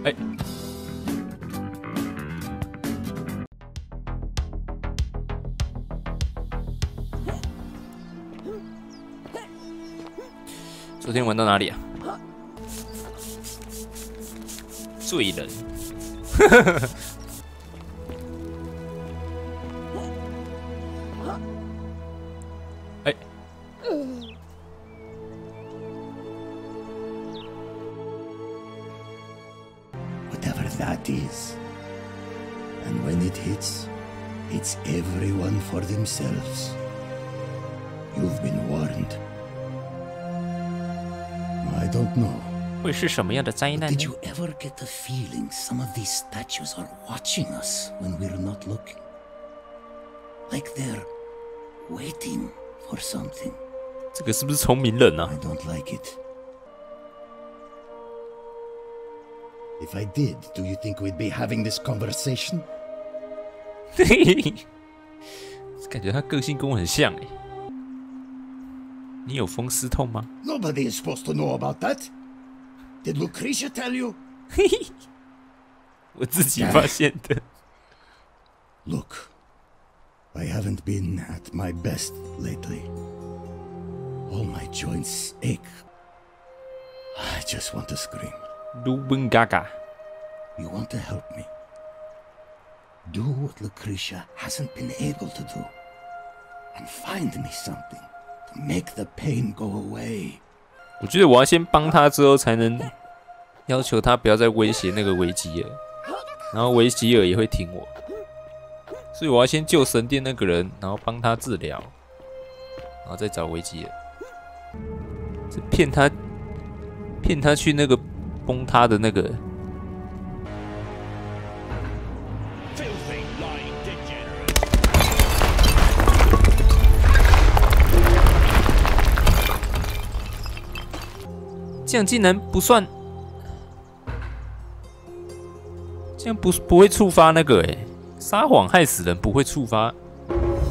哎，昨天玩到哪里啊？罪人。哎。Whatever that is, and when it hits, it's everyone for themselves. You've been warned. I don't know. 会是什么样的灾难呢 Did you ever get the feeling some of these statues are watching us when we're not looking? Like they're waiting for something. 这个是不是聪明人啊 I don't like it. If I did, do you think we'd be having this conversation? 感觉他个性跟我很像哎。你有风湿痛吗？ Nobody is supposed to know about that. Did Lucretia tell you? 我自己发现的。Look, I haven't been at my best lately. All my joints ache. I just want to scream. Ruben Gaga. You want to help me? Do what Lucretia hasn't been able to do. And find me something to make the pain go away. 我觉得我要先帮他，之后才能要求他不要再威胁那个维吉尔，然后维吉尔也会听我。所以我要先救神殿那个人，然后帮他治疗，然后再找维吉尔。是骗他去那个崩塌的那个。这样竟然不算，这样不会触发那个撒谎害死人不会触发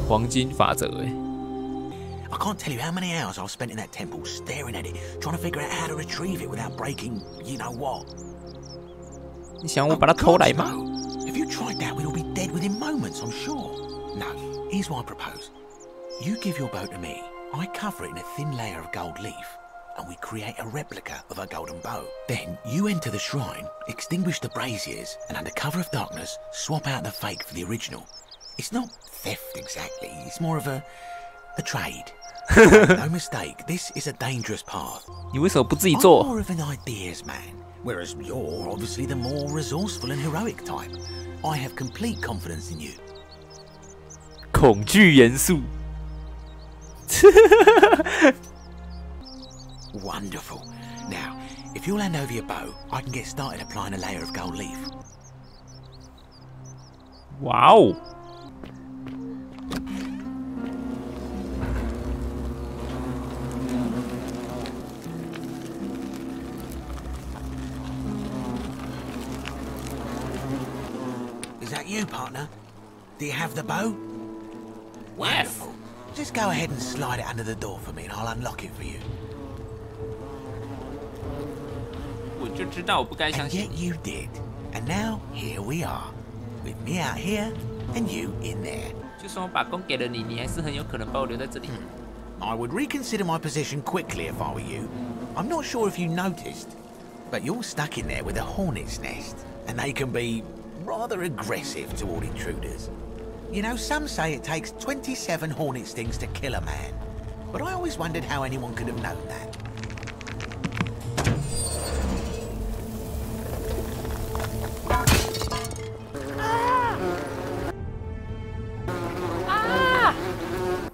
黄金法则I can't tell you how many hours I've spent in that temple staring at it, trying to figure out how to retrieve it without breaking, you know what. 你想我把它偷来吗 If you tried that, we'll be dead within moments, I'm sure. No, here's what I propose. You give your bow to me, I cover it in a thin layer of gold leaf.And we create a replica of a golden bow. Then you enter the shrine, extinguish the braziers, and under cover of darkness, swap out the fake for the original. It's not theft exactly, it's more of a trade. No mistake, this is a dangerous path. 你为什么不自己做 I'm more of an ideas man, whereas you're obviously the more resourceful and heroic type. I have complete confidence in you. 恐惧元素。Wonderful. Now, if you'll hand over your bow, I can get started applying a layer of gold leaf. 哇哦！ Is that you, partner? Do you have the bow? Wonderful. Just go ahead and slide it under the door for me and I'll unlock it for you. 我就知道我不该相 And 信 yet you did. And now, here we are. With me out here and you in there. 就算我把弓给了你，你还是很有可能把我留在这里。I would reconsider my position quickly if I were you. I'm not sure if you noticed, but you're stuck in there with a hornet's nest, and they can be rather aggressive toward intruders. You know, some say it takes 27 hornet stings to kill a man, but I always wondered how anyone could have known that.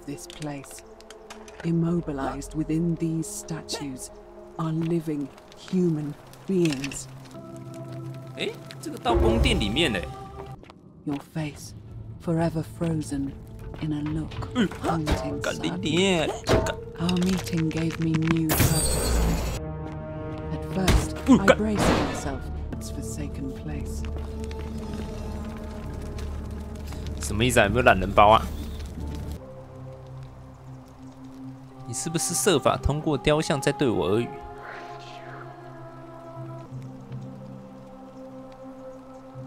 This place, immobilized within these statues, are living human beings. 哎，这个到宫殿里面嘞。 Your face, forever frozen in a look haunting 干你 sadness. 娘！ Our meeting gave me new purpose. At first, I braced myself for its forsaken place. 什么意思啊？有没有懒人包啊？你是不是设法通过雕像在对我耳语？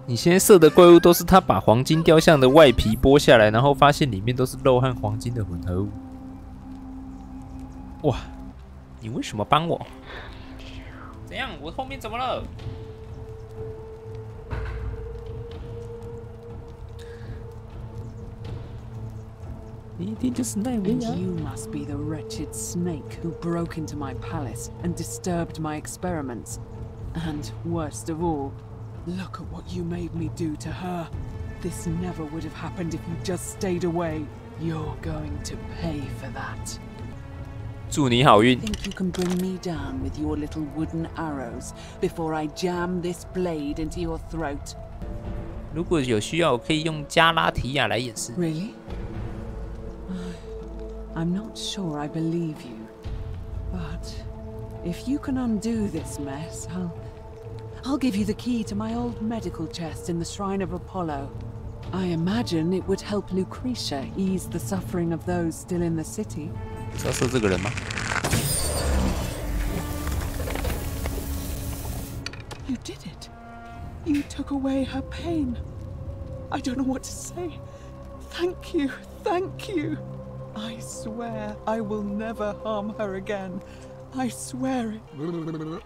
你现在射的怪物都是他把黄金雕像的外皮剥下来，然后发现里面都是肉和黄金的混合物。哇，你为什么帮我？怎样？我后面怎么了？你一定就是那位啊 And you must be the wretched snake who broke into my palace and disturbed my experiments. And worst of all, look at what you made me do to her. This never would have happened if you just stayed away. You're going to pay for that. 祝你好运。 Think you can bring me down with your little wooden arrows before I jam this blade into your throat? 如果有需要，我可以用加拉提亚来演示。 Really? I'm not sure I believe you. But if you can undo this mess, I'll give you the key to my old medical chest in the Shrine of Apollo. I imagine it would help Lucretia ease the suffering of those still in the city. 是要射这个人吗？ You did it. You took away her pain. I don't know what to say. Thank you. Thank you. I swear I will never harm her again. I swear it.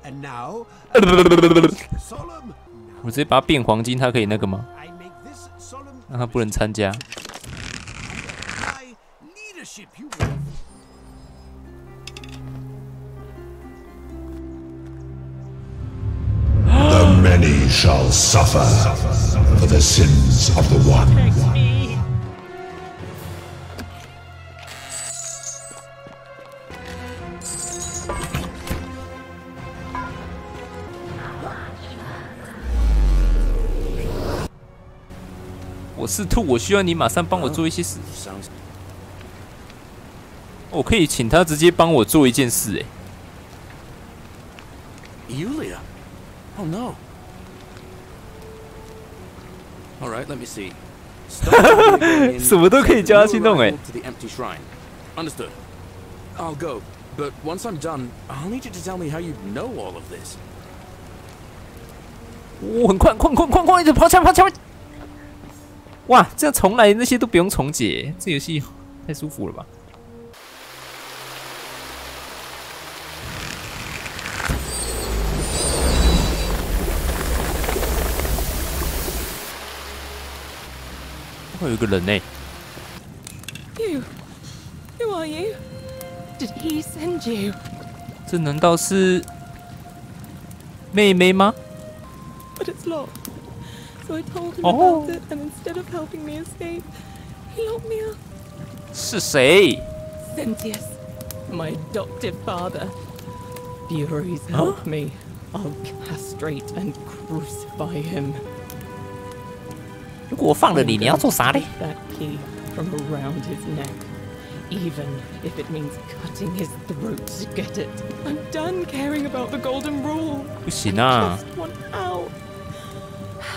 And now, solemn. 我直接把它变黄金，它可以那个吗？ I make this solemn 让它不能参加。 my leadership. You will. The many shall suffer for the sins of the one. Me. 我是兔，我需要你马上帮我做一些事。我可以请他直接帮我做一件事，哎。 Yulia? Oh no. All right, let me see. 什么都可以叫他去弄，哎。 To the empty shrine. Understood. I'll go, but once I'm done, I'll need you to tell me how you know all of this. 我很快，一直跑起来！哇，这样重来那些都不用重解，这游戏太舒服了吧？会有一个人呢。 Who are you? Did he send you? 这难道是妹妹吗？ But it's locked. So I told him about it, and instead of helping me escape, he locked me up. 是谁？ Sentius, my adoptive father. Furies help me. I'll castrate and crucify him. 如果我放了你，你要做啥嘞？ That key from around his neck, even if it means cutting his throat to get it. I'm done caring about the golden rule. 不行啊！ Just want out.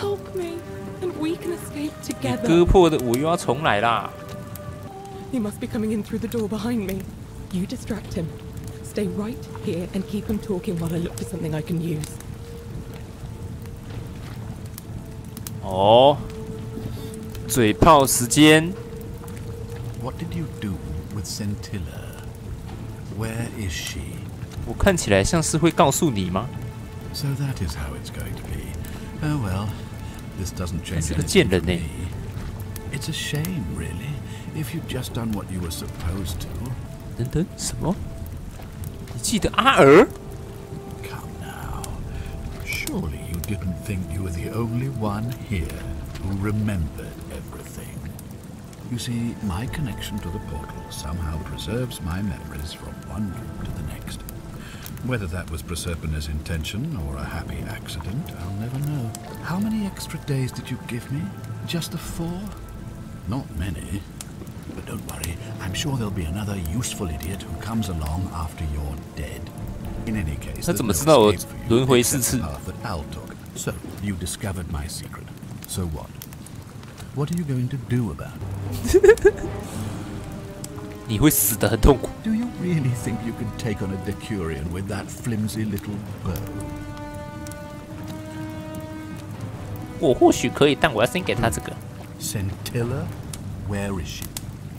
Help me, and we can escape 你 together. 割破的，我又要重来啦！ He must be coming in through the door behind me. You distract him. Stay right here and keep him talking while I look for something I can use. 哦，嘴炮时间。 What did you do with Scintilla? Where is she? 我看起来像是会告诉你吗？ So that is how it's going to be. Oh well, this doesn't change 是个 anything 贱人 for 呢。 me. It's a shame, really, if you'd just done what you were supposed to. 等等，什么？你记得阿尔？ Come now. Surely you didn't think you were the only one here who remembered everything. You see, my connection to the portal somehow preserves my memories from one room to the next. Whether that was Proserpina's intention or a happy accident, I'll never know. How many extra days did you give me? Just the 4? Not many. But don't worry, I'm sure there'll be another useful idiot who comes along after you're dead. In any case, 他 there's 怎么 no 知道我 escape for you 轮回 except 4次 the path that Al took. So, you discovered my secret. So what? What are you going to do about it? 你会死得很痛苦。 Do you really think you can take on a Decurion with that flimsy little bow? 我或许可以，但我要先给他这个。 Scintilla? Where is she?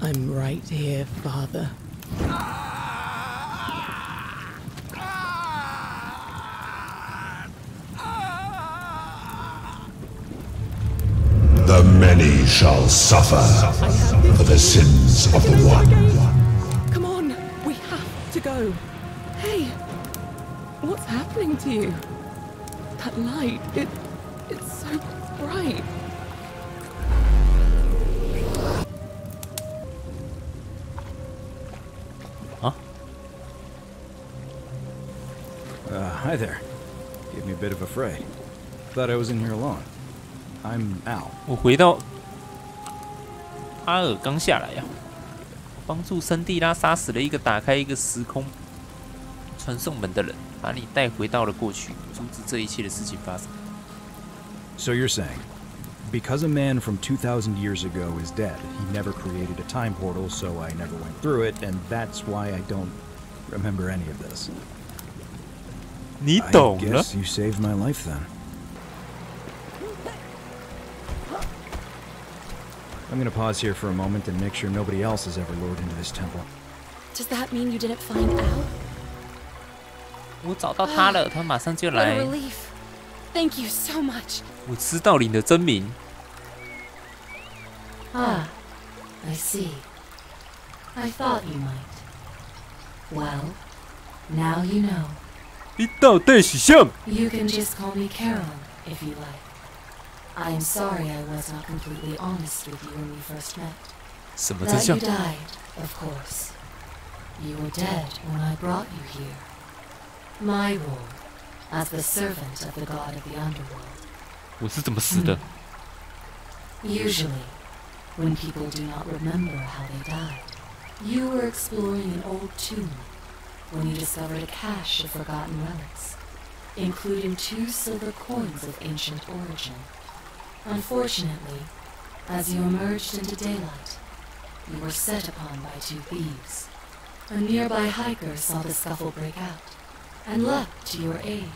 I'm right here, Father. The many shall suffer for the sins of the one. Come on, we have to go. Hey, what's happening to you? That light, it's so bright. Huh? Hi there. Gave me a bit of a fray. Thought I was in here alone. I'm Al. 我回到阿尔刚下来呀，帮助森蒂拉杀死了一个打开一个时空传送门的人，把你带回到了过去，阻止这一切的事情发生。 So you're saying, because a man from 2,000 years ago is dead, he never created a time portal, so I never went through it, and that's why I don't remember any of this. 你懂 I 了。 guess you saved my life then. I'm gonna pause here for a moment and make sure nobody else has ever lured into this temple. Does that mean you didn't find Al? 我找到他了，他马上就 What a 来。 relief. Thank you so much. 我知道你的真名。 Ah, I see. I thought you might. Well, now you know. 你到底是谁？ You can just call me Carolyn if you like. I am sorry I was not completely honest with you when we first met. 什么真 That 相 you？ died, of course. You were dead when I brought you here. My role as the servant of the god of the underworld. 我是怎么死的？ Usually, when people do not remember how they died, you were exploring an old tomb when you discovered a cache of forgotten relics, including 2 silver coins of ancient origin. Unfortunately, as you emerged into daylight, you were set upon by 2 thieves. A nearby hiker saw the scuffle break out and leapt to your aid,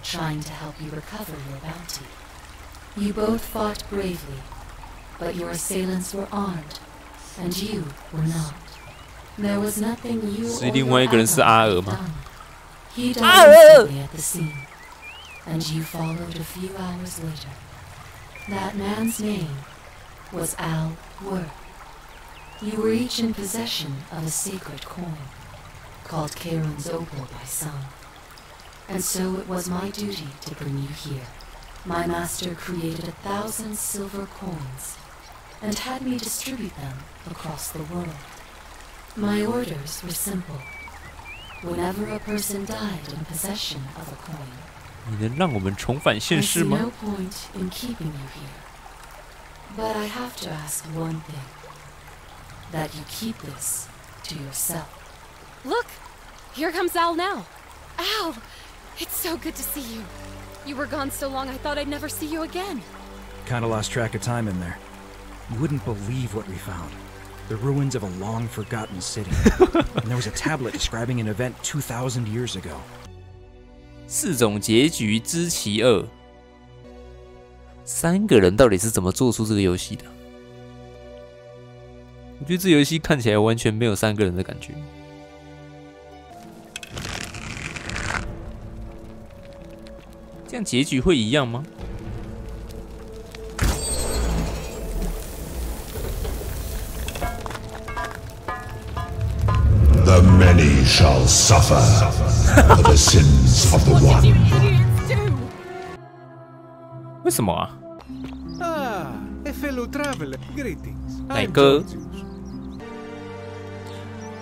trying to help you recover your bounty. You both fought bravely, but your assailants were armed, and you were not. There was nothing you 是 or 另 your 外一个人是 ally 阿 could 尔 have 吗？ done. He died instantly at the scene, and you followed a few hours later. That man's name was Al Worth. You were each in possession of a sacred coin, called Charon's Opal by some. And so it was my duty to bring you here. My master created 1,000 silver coins, and had me distribute them across the world. My orders were simple. Whenever a person died in possession of a coin, 你能让我们重返 I 现 see 实吗？ no point in keeping you here. But I have to ask one thing. That you keep this to yourself. Look! Here comes Al now. Al! It's so good to see you. You were gone so long I thought I'd never see you again. Kinda lost track of time in there. You wouldn't believe what we found. The ruins of a long-forgotten city. And there was a tablet describing an event 2,000 years ago. 4种结局之其2。3个人到底是怎么做出这个游戏的？我觉得这游戏看起来完全没有3个人的感觉。这样结局会一样吗？ The many shall suffer for the sins of the one. 为什么啊？ Ah, a fellow traveler. Greetings. 奶 I'm 哥， Georgius.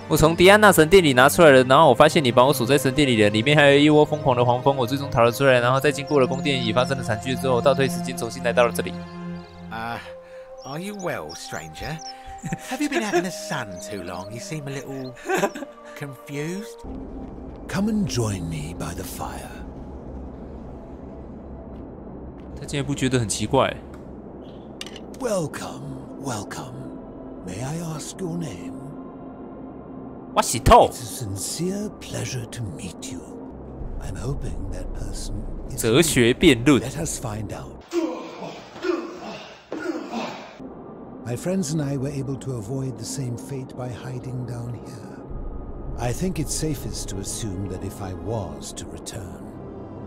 我从迪安娜神殿里拿出来了，然后我发现你把我锁在神殿里了，里面还有一窝疯狂的黄蜂，我最终逃了出来，然后在经过了宫殿里发生的惨剧之后，倒退时间重新来到了这里。 Are you well, stranger? Have you been out in the sun too long? You seem a little confused. Come and join me by the fire. 他竟然不觉得很奇怪？ Welcome, welcome. May I ask your name? 我洗透。 It's a sincere pleasure to meet you. I'm hoping that person is 哲学辩论。 Let us find out. My friends and I were able to avoid the same fate by hiding down here. I think it's safest to assume that if I was to return,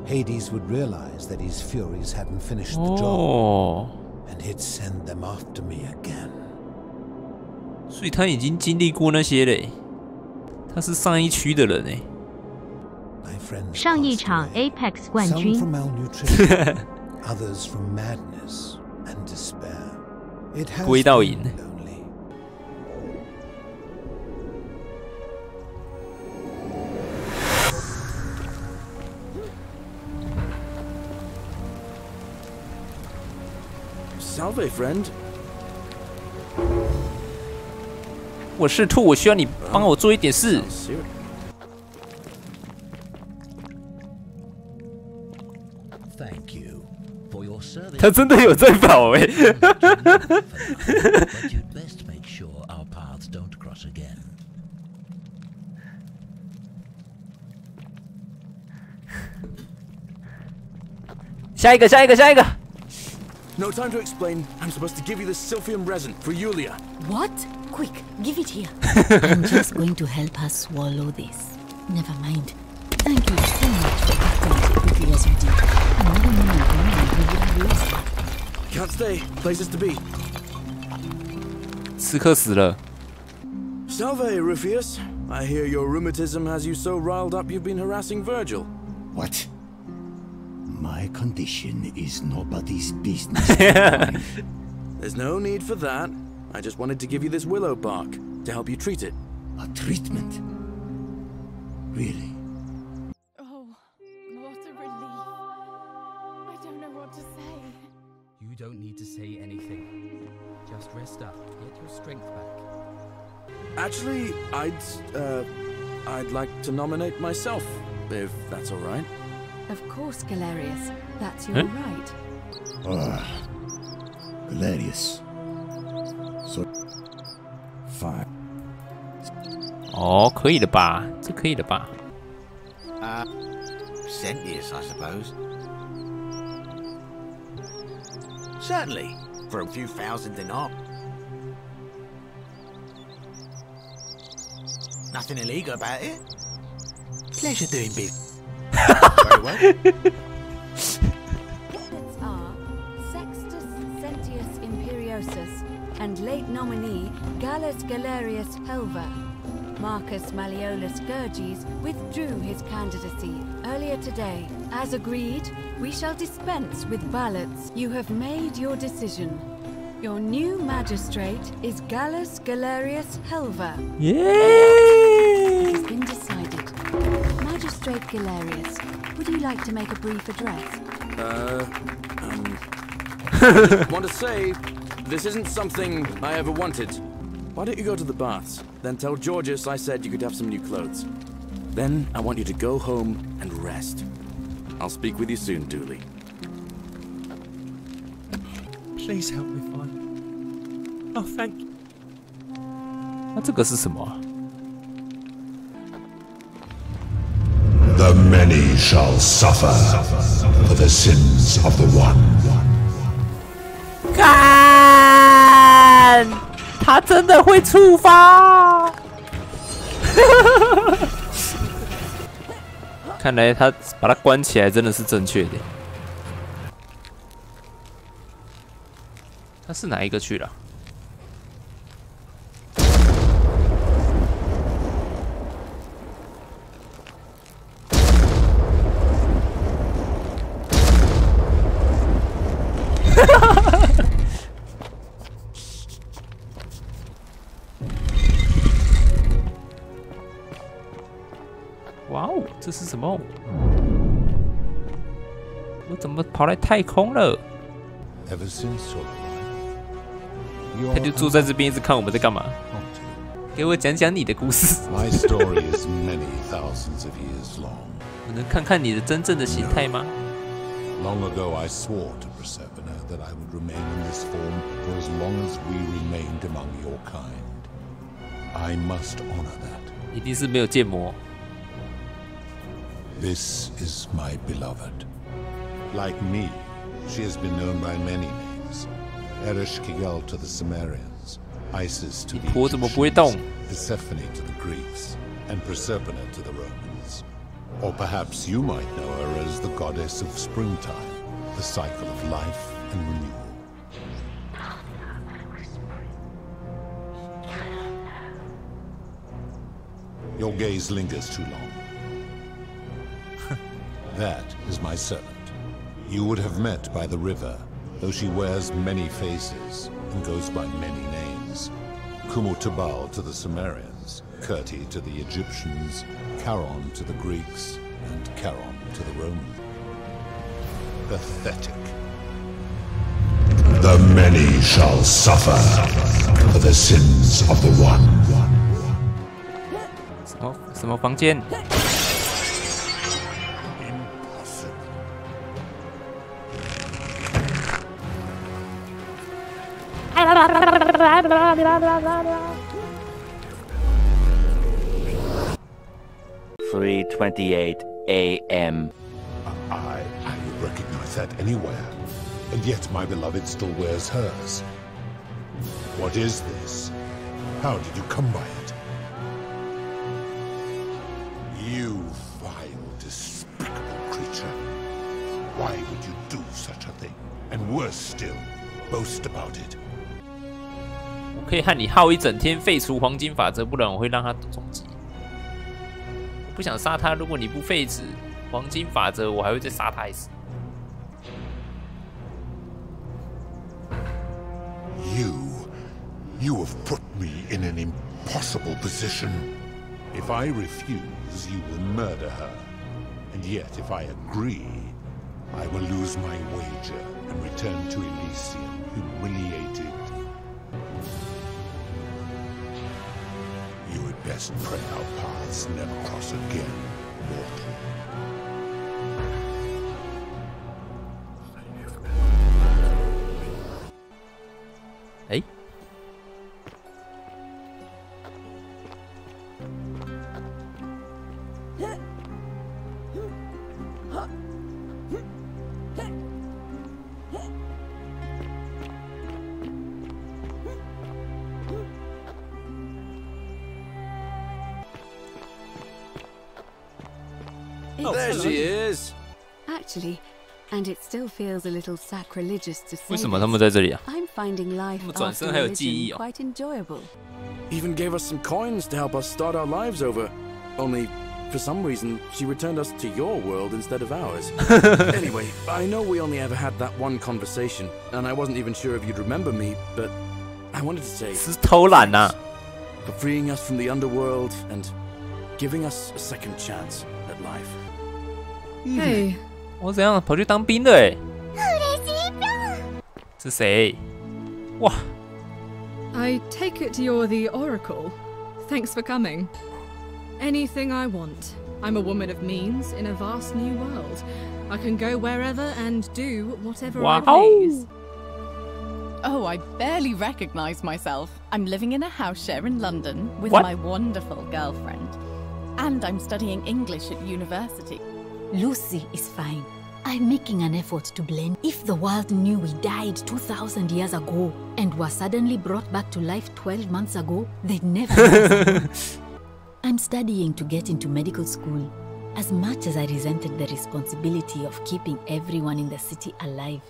Hades would realize that his furies hadn't finished the job, and he'd send them after me again. 所以他已经经历过那些嘞，他是上一区的人哎。上一场 Apex 冠军。 Some from malnutrition, others from madness and despair. It has 归到赢。 Salve, friend. 我是兔，我需要你帮我做一点事。Thank you for your service. 他真的有在跑哎。 But you'd best make sure our paths don't cross again. 下一个，下一个，下一个。 No time to explain. I'm supposed to give you this Sylphium resin for Yulia. What? Quick, give it here. I'm just going to help her swallow this. Never mind. Thank you so much for acting as quickly as you did. Another moment, we would have lost her. Can't stay. Places to be. 刺客死了。 Salve, Rufus. I hear your rheumatism has you so riled up you've been harassing Virgil. What? My condition is nobody's business. There's no need for that. I just wanted to give you this willow bark to help you treat it. A treatment? Really? Oh, what a relief. I don't know what to say. You don't need to say anything. Just rest up, get your strength back. Actually, I'd like to nominate myself, if that's all right. Of course, Galerius. That's your right. Galerius. So fine. 哦，可以了吧？这可以了吧？ Sentius, I suppose. Certainly, for a few thousand dinar. Nothing illegal about it. Pleasure doing business. Very well. Are Sextus Sentius Imperiosus and late nominee Gallus Galerius Helva. Marcus Malleolus Gurges withdrew his candidacy earlier today. As agreed, we shall dispense with ballots. You have made your decision. Your new magistrate is Gallus Galerius Helva. Yay! It has been decided. Magistrate Galerius, would you like to make a brief address? I just want to say, this isn't something I ever wanted. Why don't you go to the baths? Then tell Georgius I said you could have some new clothes. Then I want you to go home and rest. I'll speak with you soon, Dooley. Please help me find. Oh, thank you. 那这个是什么啊？ The many shall suffer for the sins of the one. 干！他真的会触发！看来他把他关起来真的是正确的。他是哪一个去了？哇哦，这是什么？我怎么跑来太空了？ Ever since your 他就坐在这边一直看我们在干嘛。给我讲讲你的故事。 My story is many thousands of years long. 我能看看你的真正的形态吗？ Long ago, I swore to Persephone that I would remain in this form for as long as we remained among your kind. I must honor that. 一定是没有建模。 This is my beloved. Like me, she has been known by many names. Ereshkigal to the Sumerians, Isis to the 婆怎么不会动？ Persephone to the Greeks, and Proserpina to the Romans. Or perhaps you might know her as the goddess of springtime, the cycle of life and renewal. Your gaze lingers too long. That is my servant. You would have met by the river, though she wears many faces and goes by many names. Kumutabal to the Sumerians, Kirti to the Egyptians, Charon to the Greeks, and Charon to the Romans. Pathetic. The many shall suffer for the sins of the one. 什么房间？ 3:28 a.m. I would recognize that anywhere, and yet my beloved still wears hers. What is this? How did you come by it? You vile, despicable creature. Why would you do such a thing? And worse still, boast about it. 我可以和你耗一整天，废除黄金法则，不然我会让他终极。我不想杀他，如果你不废止黄金法则，我还会再杀他一次。You have put me in an impossible position. If I refuse, you will murder her. And yet, if I agree, I will lose my wager and return to Elysium humiliated. You had best pray our paths never cross again, mortal. Hey. There she is. Actually, and it still feels a little sacrilegious to say 为什么他们在这里啊？ I'm finding life 他们转 after 身还有记忆 religion 哦。 quite enjoyable. Even gave us some coins to help us start our lives over. Only, for some reason, she returned us to your world instead of ours. Anyway, I know we only ever had that one conversation, and I wasn't even sure if you'd remember me, but I wanted to say 是偷懒呐、 for freeing us from the underworld and giving us a second chance at life. Hey. 我怎样跑去当兵的哎？是谁？哇！ I take it you're the Oracle. Thanks for coming. Anything I want. I'm a woman of means in a vast new world. I can go wherever and do whatever I please. Oh, I barely recognize myself. I'm living in a house share in London with What? my wonderful girlfriend. And I'm studying English at university. Lucy is fine. I'm making an effort to blend. If the world knew we died 2,000 years ago and were suddenly brought back to life 12 months ago, they'd never. I'm studying to get into medical school. As much as I resented the responsibility of keeping everyone in the city alive,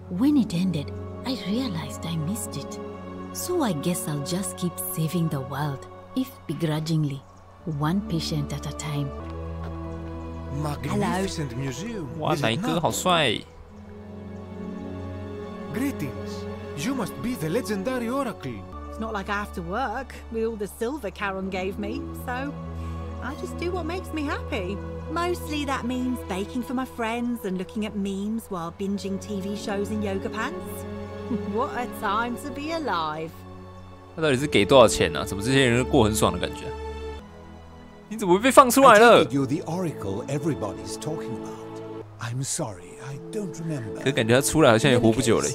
when it ended, I realized I missed it. So I guess I'll just keep saving the world, if begrudgingly, one patient at a time. Magnificent museum. 哇， is it 奶哥 not? 好帅！ Greetings. You must be the legendary Oracle. It's not like I have to work with all the silver Charon gave me, so I just do what makes me happy. Mostly that means baking for my friends and looking at memes while binging TV shows in yoga pants. What a time to be alive. 他到底是给多少钱啊？怎么这些人过很爽的感觉？你怎么被放出来 I 了 take it？ you're the oracle everybody's talking about. I'm sorry, I don't remember. 可感觉他出来好像也活不久了。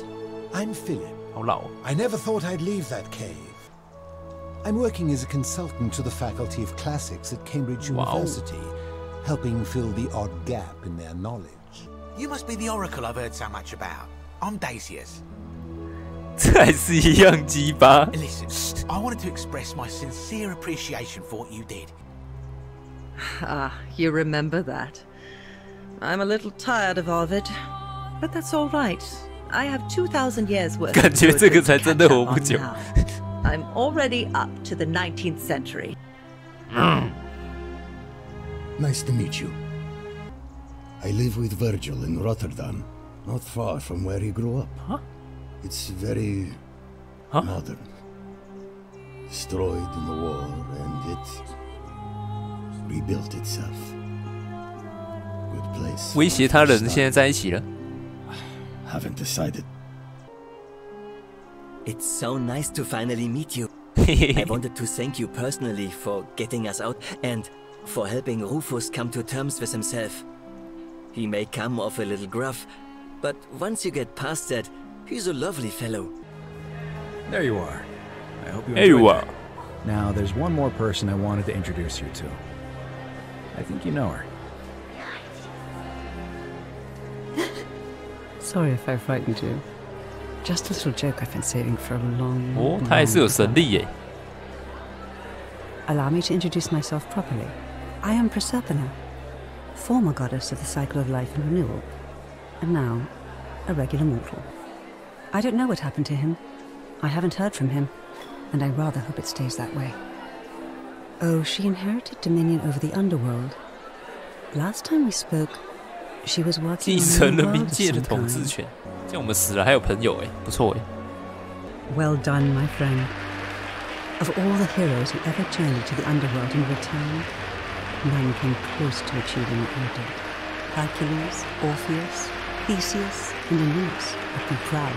I'm Philip. 好老。 I never thought I'd leave that cave. I'm working as a consultant to the Faculty of Classics at Cambridge University, helping fill the odd gap in their knowledge. You must be the oracle I've heard so much about. I'm Dacius. 这还是一样鸡巴。Listen, I wanted to express my sincere appreciation for what you did. Ah, you remember that. I'm a little tired of Ovid, but that's all right. I have 2,000 years worth. 感觉这个才真的活不久。I'm already up to the 19th century. Nice to meet you. I live with Virgil in Rotterdam, not far from where he grew up. Huh? It's very modern. Destroyed in the war, and it rebuilt itself. Good place. 威胁他人现在在一起了。Haven't decided. It's so nice to finally meet you. I wanted to thank you personally for getting us out and for helping Rufus come to terms with himself. He may come off a little gruff, but once you get past that, he's a lovely fellow. There you are. I hope you There you enjoyed are. that. Now, there's one more person I wanted to introduce you to. I think you know her. Sorry if I frightened you. Just a little joke I've been saving for a long, 哦，他还是有神力耶。 Allow me to introduce myself properly. I am Proserpina, former goddess of the cycle of life and renewal, and now a regular mortal. I don't know what happened to him. I haven't heard from him, and I rather hope it stays that way. Oh, she inherited dominion over the underworld. Last time we spoke, she was working 继 on 承 a 了 new 冥 world of 界的 some 统治 kind. 权，这样我们死了还有朋友哎，不错哎。 Well done, my friend. Of all the heroes who ever journeyed to the underworld and returned, none came close to achieving what you did. Hercules, Orpheus, Theseus, and Aeneas would be proud.